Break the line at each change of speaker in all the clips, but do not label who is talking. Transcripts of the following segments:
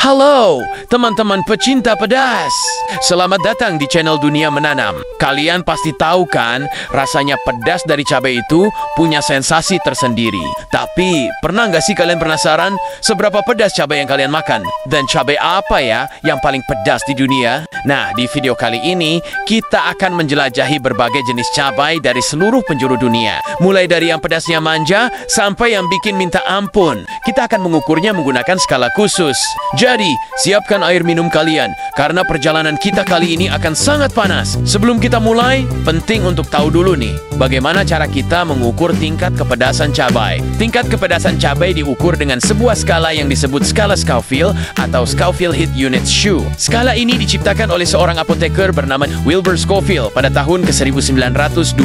Halo, teman-teman pecinta pedas. Selamat datang di channel Dunia Menanam. Kalian pasti tahu kan, rasanya pedas dari cabai itu punya sensasi tersendiri. Tapi, pernah nggak sih kalian penasaran seberapa pedas cabai yang kalian makan? Dan cabai apa ya yang paling pedas di dunia? Nah, di video kali ini, kita akan menjelajahi berbagai jenis cabai dari seluruh penjuru dunia. Mulai dari yang pedasnya manja, sampai yang bikin minta ampun. Kita akan mengukurnya menggunakan skala khusus. Jadi, siapkan air minum kalian, karena perjalanan kita kali ini akan sangat panas. Sebelum kita mulai, penting untuk tahu dulu nih, bagaimana cara kita mengukur tingkat kepedasan cabai. Tingkat kepedasan cabai diukur dengan sebuah skala yang disebut skala Scoville atau Scoville Heat Units Shu. Skala ini diciptakan oleh seorang apoteker bernama Wilbur Scoville pada tahun ke-1912.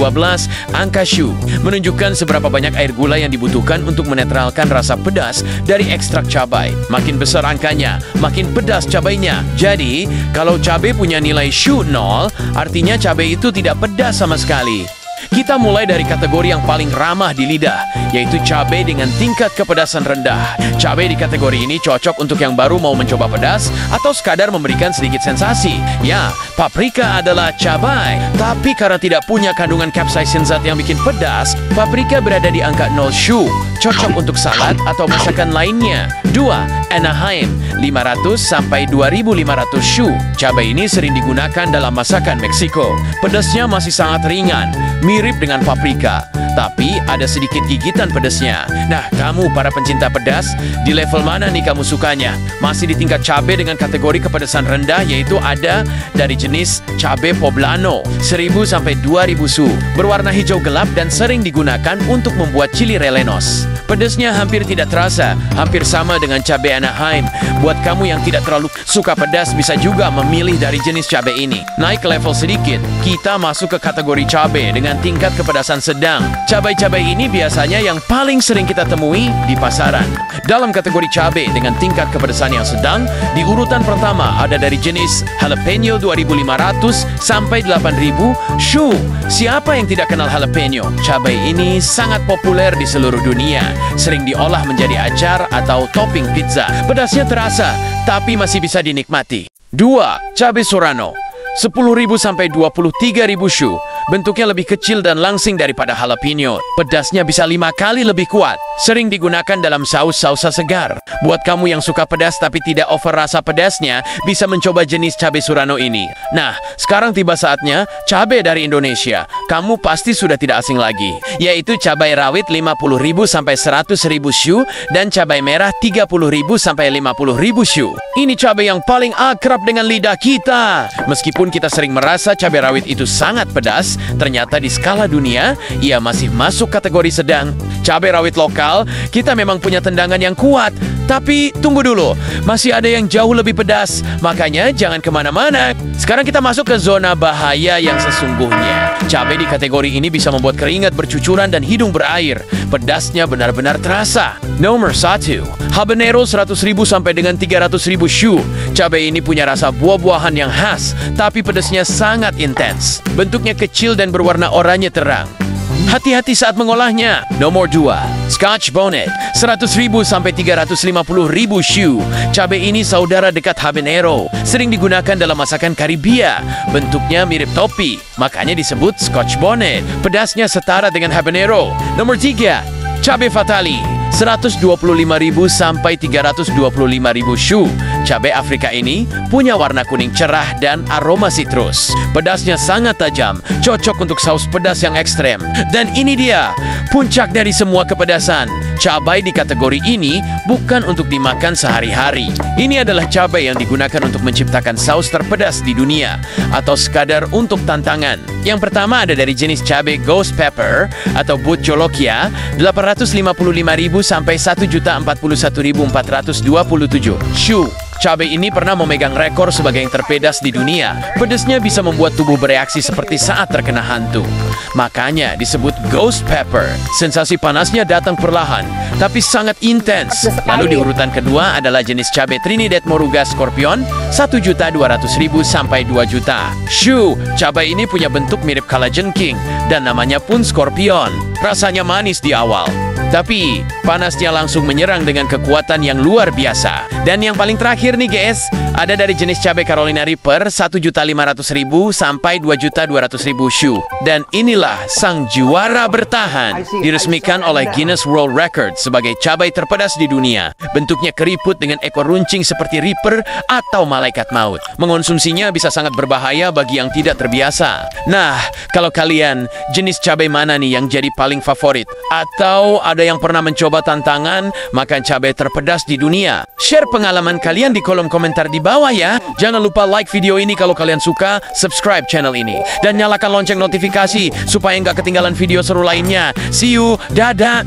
Angka Shu menunjukkan seberapa banyak air gula yang dibutuhkan untuk menetralkan rasa pedas dari ekstrak cabai. Makin besar angkanya, makin pedas cabainya. Jadi, kalau cabai punya nilai Shu 0, artinya cabai itu tidak pedas sama sekali. Kita mulai dari kategori yang paling ramah di lidah, yaitu cabai dengan tingkat kepedasan rendah. Cabai di kategori ini cocok untuk yang baru mau mencoba pedas atau sekadar memberikan sedikit sensasi. Ya, paprika adalah cabai, tapi karena tidak punya kandungan capsaicin zat yang bikin pedas, paprika berada di angka 0 Shu. Cocok untuk salad atau masakan lainnya. 2. Anaheim, 500 sampai 2500 Shu. Cabai ini sering digunakan dalam masakan Meksiko. Pedasnya masih sangat ringan, mirip dengan paprika, tapi ada sedikit gigitan pedasnya. Nah, kamu para pencinta pedas, di level mana nih kamu sukanya? Masih di tingkat cabai dengan kategori kepedasan rendah, yaitu ada dari jenis cabai poblano, 1000 sampai 2000 Shu. Berwarna hijau gelap dan sering digunakan untuk membuat chili rellenos. Pedasnya hampir tidak terasa, hampir sama dengan cabai Anaheim. Buat kamu yang tidak terlalu suka pedas, bisa juga memilih dari jenis cabai ini. Naik ke level sedikit, kita masuk ke kategori cabai dengan tingkat kepedasan sedang. Cabai-cabai ini biasanya yang paling sering kita temui di pasaran. Dalam kategori cabai dengan tingkat kepedasan yang sedang, di urutan pertama ada dari jenis jalapeno 2500 sampai 8000 Shu. Siapa yang tidak kenal jalapeno? Cabai ini sangat populer di seluruh dunia. Sering diolah menjadi acar atau topping pizza. Pedasnya terasa, tapi masih bisa dinikmati. 2. Cabai serrano, 10.000 sampai 23.000 Shu. Bentuknya lebih kecil dan langsing daripada jalapeno. Pedasnya bisa 5 kali lebih kuat. Sering digunakan dalam saus-sausa segar. Buat kamu yang suka pedas tapi tidak over rasa pedasnya, bisa mencoba jenis cabai serrano ini. Nah, sekarang tiba saatnya cabai dari Indonesia. Kamu pasti sudah tidak asing lagi, yaitu cabai rawit 50.000 sampai 100.000 Shu dan cabai merah 30.000 sampai 50.000 Shu. Ini cabai yang paling akrab dengan lidah kita. Meskipun kita sering merasa cabai rawit itu sangat pedas, ternyata di skala dunia, ia masih masuk kategori sedang. Cabai rawit lokal, kita memang punya tendangan yang kuat. Tapi tunggu dulu, masih ada yang jauh lebih pedas. Makanya jangan kemana-mana. Sekarang kita masuk ke zona bahaya yang sesungguhnya. Cabai di kategori ini bisa membuat keringat bercucuran dan hidung berair. Pedasnya benar-benar terasa. Nomor 1. Habanero 100.000 sampai dengan 300.000 Shu. Cabai ini punya rasa buah-buahan yang khas, tapi pedasnya sangat intens. Bentuknya kecil dan berwarna oranye terang. Hati-hati saat mengolahnya. Nomor 2. Scotch bonnet, 100.000 sampai 350.000 Shu. Cabai ini saudara dekat habanero. Sering digunakan dalam masakan Karibia. Bentuknya mirip topi, makanya disebut Scotch bonnet. Pedasnya setara dengan habanero. Nomor 3. Cabai fatali, 125.000 sampai 325.000 Shu. Cabai Afrika ini punya warna kuning cerah dan aroma sitrus. Pedasnya sangat tajam, cocok untuk saus pedas yang ekstrem. Dan ini dia, puncak dari semua kepedasan. Cabai di kategori ini bukan untuk dimakan sehari-hari. Ini adalah cabai yang digunakan untuk menciptakan saus terpedas di dunia, atau sekadar untuk tantangan. Yang pertama ada dari jenis cabai ghost pepper atau but jolokia, 855.000 sampai 1.041.427 Shu. Cabai ini pernah memegang rekor sebagai yang terpedas di dunia. Pedasnya bisa membuat tubuh bereaksi seperti saat terkena hantu. Makanya disebut ghost pepper. Sensasi panasnya datang perlahan, tapi sangat intens. Lalu di urutan kedua adalah jenis cabai Trinidad Moruga Scorpion, 1.200.000 sampai 2 juta Shu. Cabai ini punya bentuk mirip kalajengking dan namanya pun Scorpion. Rasanya manis di awal, tapi panasnya langsung menyerang dengan kekuatan yang luar biasa. Dan yang paling terakhir nih guys, ada dari jenis cabai Carolina Reaper 1.500.000 sampai 2.200.000 shu. Dan inilah sang juara bertahan, diresmikan oleh Guinness World Record sebagai cabai terpedas di dunia. Bentuknya keriput dengan ekor runcing seperti Reaper atau malaikat maut. Mengonsumsinya bisa sangat berbahaya bagi yang tidak terbiasa. Nah, kalau kalian, jenis cabai mana nih yang jadi paling favorit? Atau ada yang pernah mencoba tantangan makan cabai terpedas di dunia? Share pengalaman kalian di kolom komentar di bawah ya. Jangan lupa like video ini kalau kalian suka, subscribe channel ini, dan nyalakan lonceng notifikasi supaya nggak ketinggalan video seru lainnya. See you, dadah!